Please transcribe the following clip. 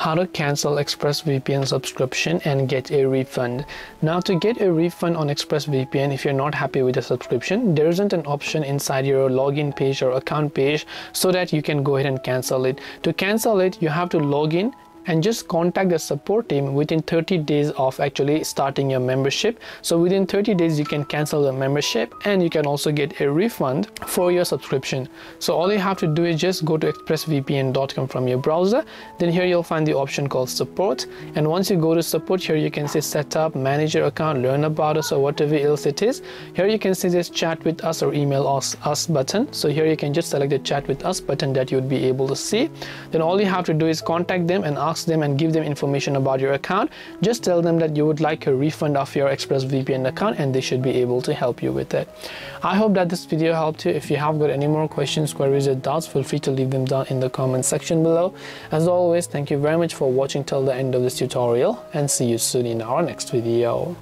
how to cancel ExpressVPN subscription and get a refund. Now, to get a refund on ExpressVPN, if you're not happy with the subscription, there isn't an option inside your login page or account page so that you can go ahead and cancel it. To cancel it, you have to log in and just contact the support team within 30 days of actually starting your membership. So within 30 days you can cancel the membership and you can also get a refund for your subscription. So all you have to do is just go to expressvpn.com from your browser. Then here you'll find the option called support, and once you go to support, here you can say setup, manage your account, learn about us, or whatever else it is. Here you can say this chat with us or email us button. So here you can just select the chat with us button that you would be able to see. Then all you have to do is contact them and ask them and give them information about your account. Just tell them that you would like a refund of your ExpressVPN account and they should be able to help you with it. I hope that this video helped you. If you have got any more questions, queries, or doubts, feel free to leave them down in the comment section below. As always, thank you very much for watching till the end of this tutorial, and see you soon in our next video.